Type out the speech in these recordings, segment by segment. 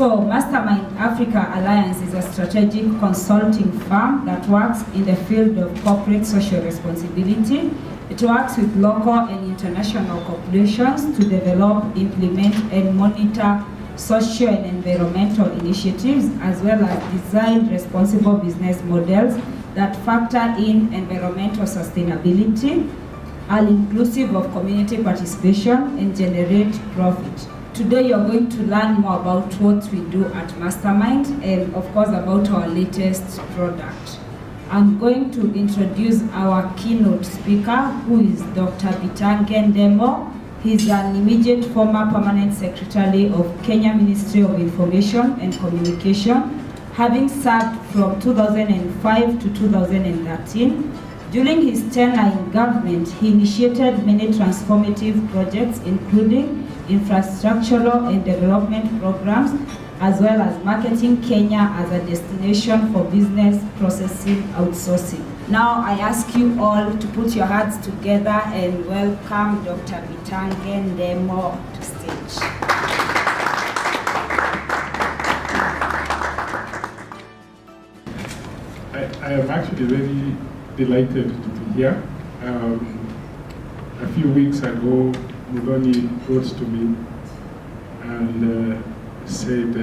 So Mastermind Africa Alliance is a strategic consulting firm that works in the field of corporate social responsibility. It works with local and international corporations to develop, implement, and monitor social and environmental initiatives, as well as design responsible business models that factor in environmental sustainability, are inclusive of community participation, and generate profit. Today you're going to learn more about what we do at Mastermind and of course about our latest product. I'm going to introduce our keynote speaker, who is Dr. Bitange Ndemo. He's an immediate former permanent secretary of Kenya Ministry of Information and Communication, having served from 2005 to 2013. During his tenure in government, he initiated many transformative projects, including infrastructural and development programs, as well as marketing Kenya as a destination for business processing outsourcing. Now I ask you all to put your hands together and welcome Dr. Bitange Ndemo to stage. I am actually very delighted to be here. A few weeks ago, Mudoni wrote to me and said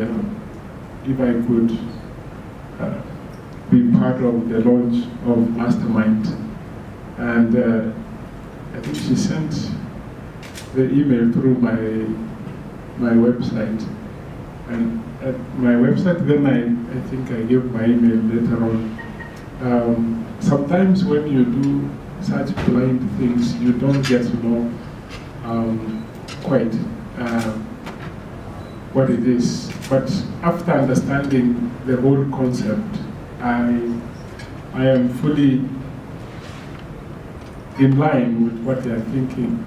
if I could be part of the launch of Mastermind. And I think she sent the email through my website. And at my website, then I think I gave my email later on. Sometimes when you do such blind things, you don't get to know quite what it is. But after understanding the whole concept, I am fully in line with what they are thinking.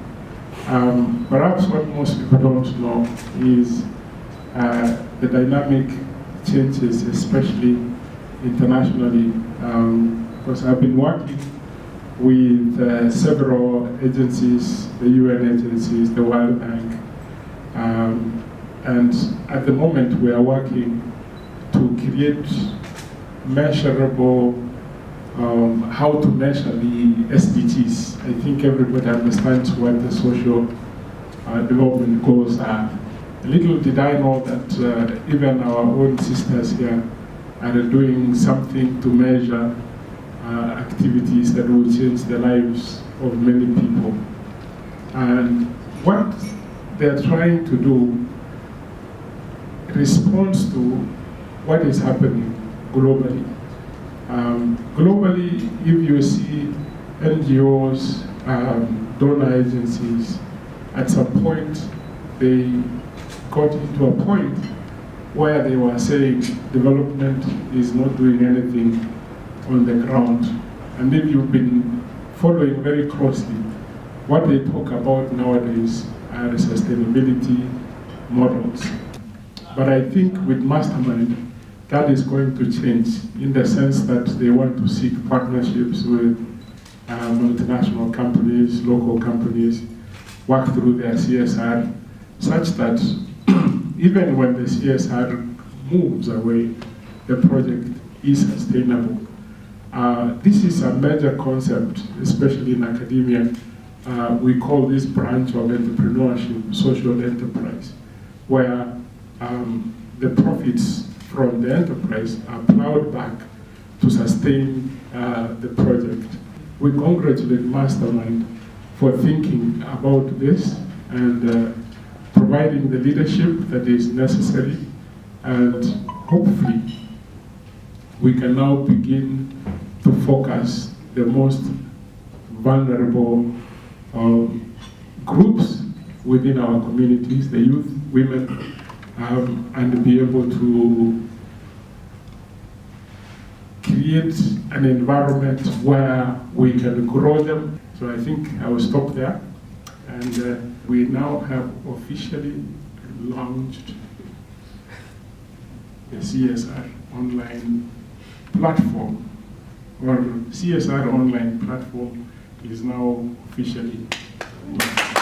Perhaps what most people don't know is the dynamic changes, especially internationally. Because I've been working with several agencies, the UN agencies, the World Bank, and at the moment we are working to create measurable, how to measure the SDGs. I think everybody understands what the social development goals are. Little did I know that even our own sisters here are doing something to measure activities that will change the lives of many people. And what they're trying to do responds to what is happening globally. Globally, if you see NGOs, donor agencies, at some point they got into a point where they were saying development is not doing anything on the ground. And if you've been following very closely, what they talk about nowadays are sustainability models. But I think with Mastermind, that is going to change in the sense that they want to seek partnerships with multinational companies, local companies, work through their CSR, such that even when the CSR moves away, the project is sustainable. This is a major concept, especially in academia. We call this branch of entrepreneurship social enterprise, where the profits from the enterprise are plowed back to sustain the project. We congratulate Mastermind for thinking about this and providing the leadership that is necessary, and hopefully we can now begin to focus the most vulnerable groups within our communities, the youth, women, and be able to create an environment where we can grow them. So I think I will stop there. And we now have officially launched the CSR online platform, or CSR online platform is now officially launched.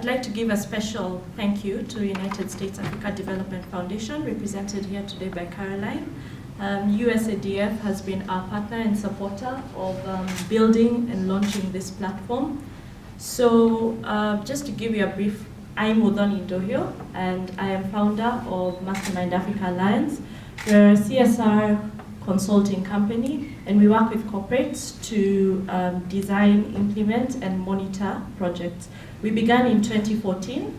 I'd like to give a special thank you to United States Africa Development Foundation, represented here today by Caroline. USADF has been our partner and supporter of building and launching this platform. So just to give you a brief, I'm Udoni Dohio, and I am founder of Mastermind Africa Alliance. We're a CSR consulting company, and we work with corporates to design, implement, and monitor projects. We began in 2014,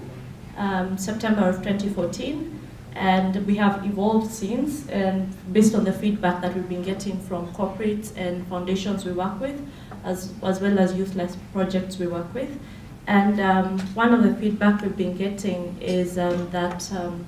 September of 2014, and we have evolved since, and based on the feedback that we've been getting from corporates and foundations we work with, as well as youth-led projects we work with. And one of the feedback we've been getting is that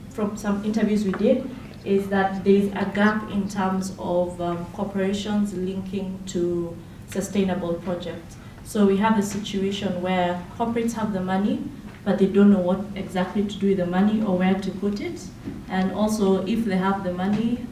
from some interviews we did, is that there is a gap in terms of corporations linking to sustainable projects. So we have a situation where corporates have the money, but they don't know what exactly to do with the money or where to put it. And also, if they have the money,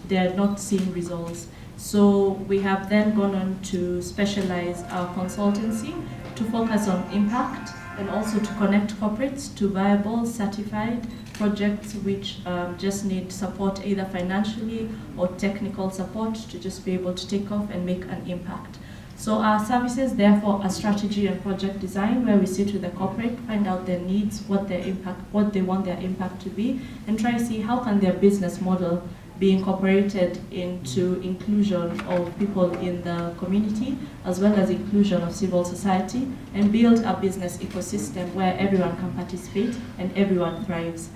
they are not seeing results. So we have then gone on to specialize our consultancy to focus on impact and also to connect corporates to viable, certified projects which just need support, either financially or technical support, to just be able to take off and make an impact. So our services, therefore, are strategy and project design, where we sit with the corporate, find out their needs, what they want their impact to be, and try to see how can their business model be incorporated into inclusion of people in the community, as well as inclusion of civil society, and build a business ecosystem where everyone can participate and everyone thrives.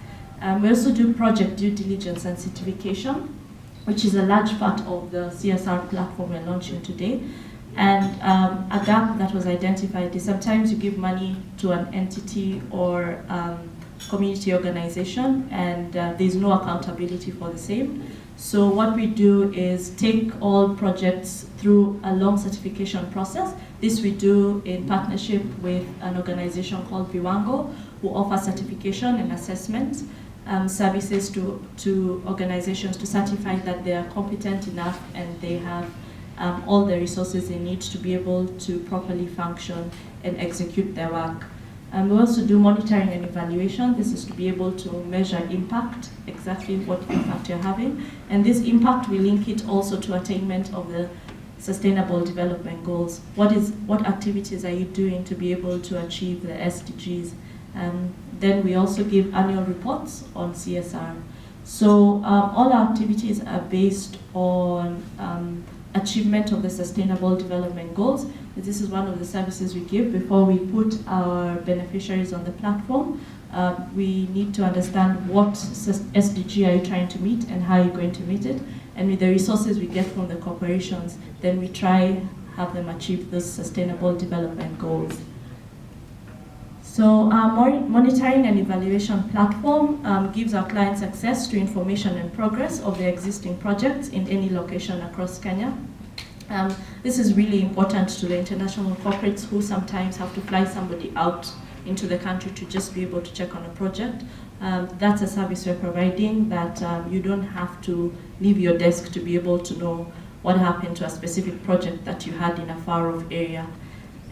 We also do project due diligence and certification, which is a large part of the CSR platform we're launching today. And a gap that was identified is sometimes you give money to an entity or community organization, and there's no accountability for the same. So what we do is take all projects through a long certification process. This we do in partnership with an organization called Viwango, who offers certification and assessment services to organizations to certify that they are competent enough and they have all the resources they need to be able to properly function and execute their work. We also do monitoring and evaluation. This is to be able to measure impact, exactly what impact you're having. And this impact, we link it also to attainment of the Sustainable Development Goals. What activities are you doing to be able to achieve the SDGs? Then we also give annual reports on CSR. So all our activities are based on achievement of the Sustainable Development Goals. This is one of the services we give before we put our beneficiaries on the platform. We need to understand what SDG are you trying to meet and how you're going to meet it. And with the resources we get from the corporations, then we try have them achieve those Sustainable Development Goals. So our monitoring and evaluation platform gives our clients access to information and progress of their existing projects in any location across Kenya. This is really important to the international corporates who sometimes have to fly somebody out into the country to just be able to check on a project. That's a service we're providing, that you don't have to leave your desk to be able to know what happened to a specific project that you had in a far-off area.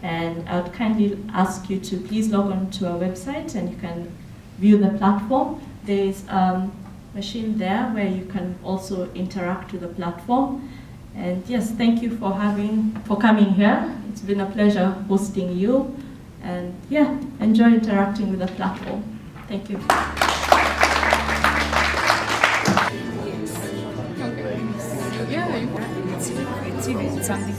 And I would kindly ask you to please log on to our website and you can view the platform. There's a machine there where you can also interact with the platform. And yes, thank you for coming here. It's been a pleasure hosting you. And yeah, enjoy interacting with the platform. Thank you. Yeah, it's something